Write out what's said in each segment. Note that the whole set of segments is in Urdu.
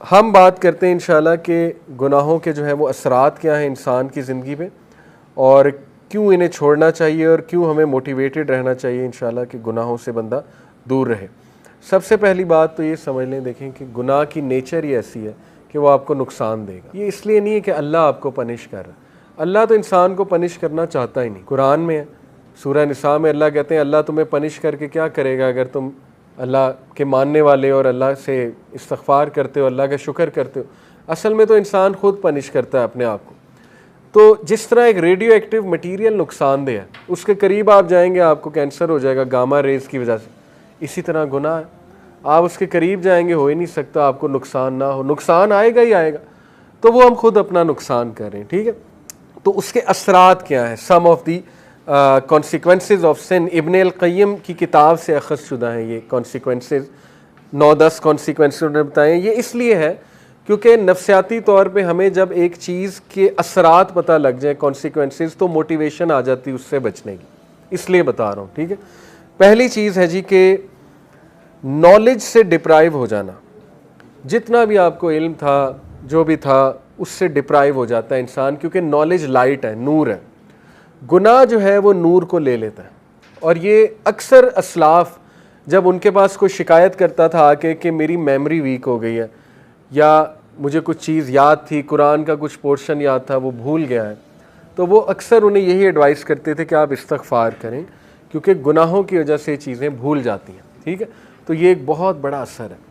ہم بات کرتے ہیں انشاءاللہ کہ گناہوں کے جو ہے وہ اثرات کیا ہیں انسان کی زندگی پہ، اور کیوں انہیں چھوڑنا چاہیے، اور کیوں ہمیں موٹیویٹڈ رہنا چاہیے انشاءاللہ کہ گناہوں سے بندہ دور رہے۔ سب سے پہلی بات تو یہ سمجھ لیں، دیکھیں کہ گناہ کی نیچر ہی ایسی ہے کہ وہ آپ کو نقصان دے گا۔ یہ اس لیے نہیں ہے کہ اللہ آپ کو پنش کر رہا ہے، اللہ تو انسان کو پنش کرنا چاہتا ہی نہیں۔ قرآن میں ہے، سورہ نساء میں اللہ کہتے ہیں اللہ تمہیں پنش کر کے کیا کرے گا اگر تم اللہ کے ماننے والے اور اللہ سے استغفار کرتے ہو، اللہ کا شکر کرتے ہو۔ اصل میں تو انسان خود پنش کرتا ہے اپنے آپ کو۔ تو جس طرح ایک ریڈیو ایکٹیو مٹیریل نقصان دہ ہے، اس کے قریب آپ جائیں گے آپ کو کینسر ہو جائے گا گاما ریز کی وجہ سے، اسی طرح گناہ ہے، آپ اس کے قریب جائیں گے ہو ہی نہیں سکتا آپ کو نقصان نہ ہو، نقصان آئے گا ہی آئے گا۔ تو وہ ہم خود اپنا نقصان کر رہے ہیں، ٹھیک ہے۔ تو اس کے اثرات کیا ہیں، سم of the consequences of sun, ابن القیم کی کتاب سے اخذ شدہ ہیں یہ کانسیکوینسز، 9-10 کانسیکوینسز انہوں نے بتائے ہیں۔ یہ اس لیے ہے کیونکہ نفسیاتی طور پہ ہمیں جب ایک چیز کے اثرات پتہ لگ جائیں، کانسیکوینسز، تو موٹیویشن آ جاتی ہے اس سے بچنے کی، اس لیے بتا رہا ہوں، ٹھیک ہے۔ پہلی چیز ہے جی کہ نالج سے ڈپرائیو ہو جانا، جتنا بھی آپ کو علم تھا جو بھی تھا اس سے ڈپرائیو ہو جاتا ہے انسان، کیونکہ نالج لائٹ ہے، نور ہے، گناہ جو ہے وہ نور کو لے لیتا ہے۔ اور یہ اکثر اسلاف جب ان کے پاس کوئی شکایت کرتا تھا آ کے کہ میری میموری ویک ہو گئی ہے، یا مجھے کچھ چیز یاد تھی، قرآن کا کچھ پورشن یاد تھا وہ بھول گیا ہے، تو وہ اکثر انہیں یہی ایڈوائز کرتے تھے کہ آپ استغفار کریں، کیونکہ گناہوں کی وجہ سے یہ چیزیں بھول جاتی ہیں، ٹھیک ہے۔ تو یہ ایک بہت بڑا اثر ہے۔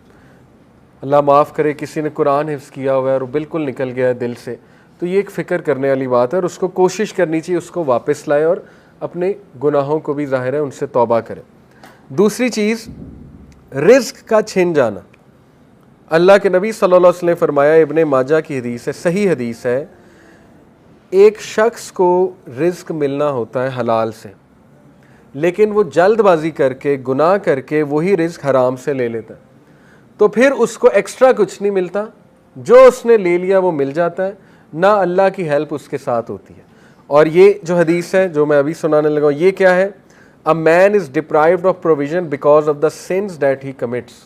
اللہ معاف کرے کسی نے قرآن حفظ کیا ہوا ہے اور وہ بالکل نکل گیا ہے دل سے، تو یہ ایک فکر کرنے والی بات ہے، اور اس کو کوشش کرنی چاہیے اس کو واپس لائے، اور اپنے گناہوں کو بھی ظاہر ہے ان سے توبہ کرے۔ دوسری چیز، رزق کا چھن جانا۔ اللہ کے نبی صلی اللہ علیہ وسلم نے فرمایا، ابن ماجہ کی حدیث ہے، صحیح حدیث ہے، ایک شخص کو رزق ملنا ہوتا ہے حلال سے، لیکن وہ جلد بازی کر کے گناہ کر کے وہی رزق حرام سے لے لیتا ہے، تو پھر اس کو ایکسٹرا کچھ نہیں ملتا، جو اس نے لے لیا وہ مل جاتا ہے، نہ اللہ کی ہیلپ اس کے ساتھ ہوتی ہے۔ اور یہ جو حدیث ہے جو میں ابھی سنانے لگا ہوں، یہ کیا ہے؟ A man is deprived of provision because of the sins that he commits۔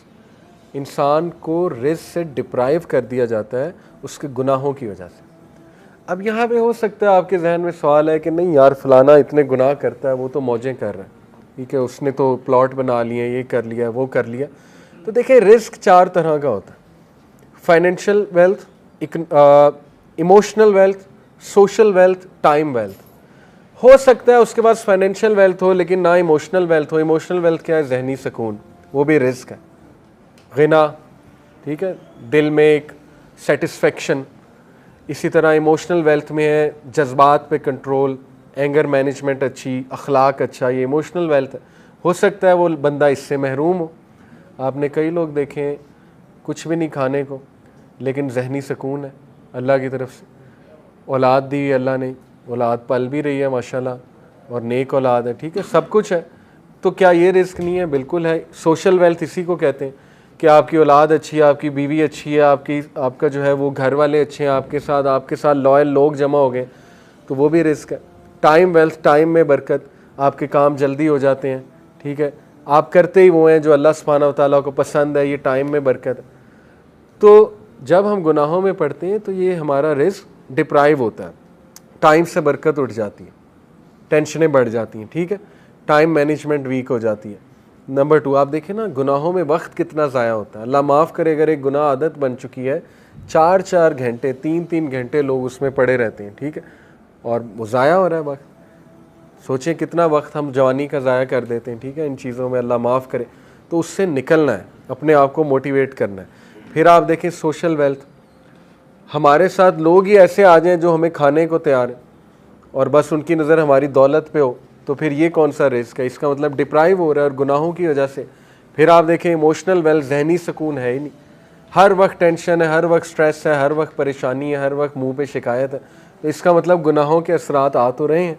انسان کو رزق سے ڈپرائیو کر دیا جاتا ہے اس کے گناہوں کی وجہ سے۔ اب یہاں پہ ہو سکتا ہے آپ کے ذہن میں سوال ہے کہ نہیں یار فلانا اتنے گناہ کرتا ہے، وہ تو موجیں کر رہا ہے، ٹھیک ہے، اس نے تو پلاٹ بنا لیے، یہ کر لیا وہ کر لیا۔ تو دیکھیں رزق 4 طرح کا ہوتا ہے: financial wealth, emotional wealth, social wealth, time wealth. ہو سکتا ہے اس کے پاس فائنینشیل ویلتھ ہو لیکن نہ ایموشنل ویلتھ ہو۔ ایموشنل ویلتھ کیا ہے؟ ذہنی سکون، وہ بھی رزق ہے، غنا، ٹھیک ہے، دل میں ایک سیٹسفیکشن۔ اسی طرح ایموشنل ویلتھ میں ہے جذبات پہ کنٹرول، اینگر مینجمنٹ اچھی، اخلاق اچھا، یہ ایموشنل ویلتھ ہے۔ ہو سکتا ہے وہ بندہ اس سے محروم ہو۔ آپ نے کئی لوگ دیکھے ہیں کچھ بھی نہیں کھانے کو لیکن ذہنی سکون ہے اللہ کی طرف سے، اولاد دی اللہ نے، اولاد پل بھی رہی ہے ماشاءاللہ، اور نیک اولاد ہے، ٹھیک ہے، سب کچھ ہے۔ تو کیا یہ رزق نہیں ہے؟ بالکل ہے۔ سوشل ویلتھ اسی کو کہتے ہیں کہ آپ کی اولاد اچھی ہے، آپ کی بیوی اچھی ہے، آپ کا جو ہے وہ گھر والے اچھے ہیں، آپ کے ساتھ لائل لوگ جمع ہو گئے، تو وہ بھی رزق ہے۔ ٹائم ویلتھ، ٹائم میں برکت، آپ کے کام جلدی ہو جاتے ہیں، ٹھیک ہے، آپ کرتے ہی وہ ہیں جو اللہ سبحانہ و تعالیٰ کو پسند ہے، یہ ٹائم میں برکت ہے۔ تو جب ہم گناہوں میں پڑتے ہیں تو یہ ہمارا رزق ڈپرائیو ہوتا ہے، ٹائم سے برکت اٹھ جاتی ہے، ٹینشنیں بڑھ جاتی ہیں، ٹھیک ہے، ٹائم مینجمنٹ ویک ہو جاتی ہے۔ نمبر 2، آپ دیکھیں نا گناہوں میں وقت کتنا ضائع ہوتا ہے۔ اللہ معاف کرے اگر ایک گناہ عادت بن چکی ہے، 4 گھنٹے 3 گھنٹے لوگ اس میں پڑے رہتے ہیں، ٹھیک ہے، اور وہ ضائع ہو رہا ہے وقت۔ سوچیں کتنا وقت ہم جوانی کا ضائع کر دیتے ہیں، ٹھیک ہے، ان چیزوں میں، اللہ معاف کرے۔ تو اس سے نکلنا ہے، اپنے آپ کو موٹیویٹ کرنا ہے۔ پھر آپ دیکھیں سوشل ویلتھ، ہمارے ساتھ لوگ ہی ایسے آ جائیں جو ہمیں کھانے کو تیار ہیں اور بس ان کی نظر ہماری دولت پہ ہو، تو پھر یہ کون سا رزق ہے؟ اس کا مطلب ڈپرائیو ہو رہا ہے اور گناہوں کی وجہ سے۔ پھر آپ دیکھیں ایموشنل ویلتھ، ذہنی سکون ہے ہی نہیں، ہر وقت ٹینشن ہے، ہر وقت سٹریس ہے، ہر وقت پریشانی ہے، ہر وقت منہ پہ شکایت ہے، تو اس کا مطلب گناہوں کے اثرات آ تو رہے ہیں۔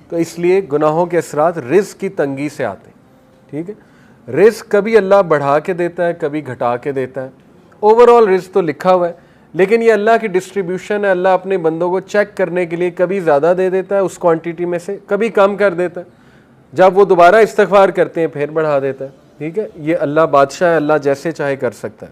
تو اس لیے گناہوں کے اثرات رزق کی تنگی سے آتے ہیں، ٹھیک ہے۔ رزق کبھی اللہ بڑھا کے دیتا ہے، کبھی گھٹا کے دیتا ہے، اوور آل رزق تو لکھا ہوا ہے، لیکن یہ اللہ کی ڈسٹریبیوشن ہے۔ اللہ اپنے بندوں کو چیک کرنے کے لیے کبھی زیادہ دے دیتا ہے اس کوانٹٹی میں سے، کبھی کم کر دیتا ہے، جب وہ دوبارہ استغفار کرتے ہیں پھر بڑھا دیتا ہے، ٹھیک ہے۔ یہ اللہ بادشاہ ہے، اللہ جیسے چاہے کر سکتا ہے۔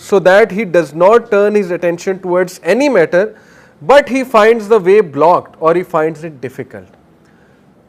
so that he does not turn his attention towards any matter, but he finds the way blocked or he finds it difficult.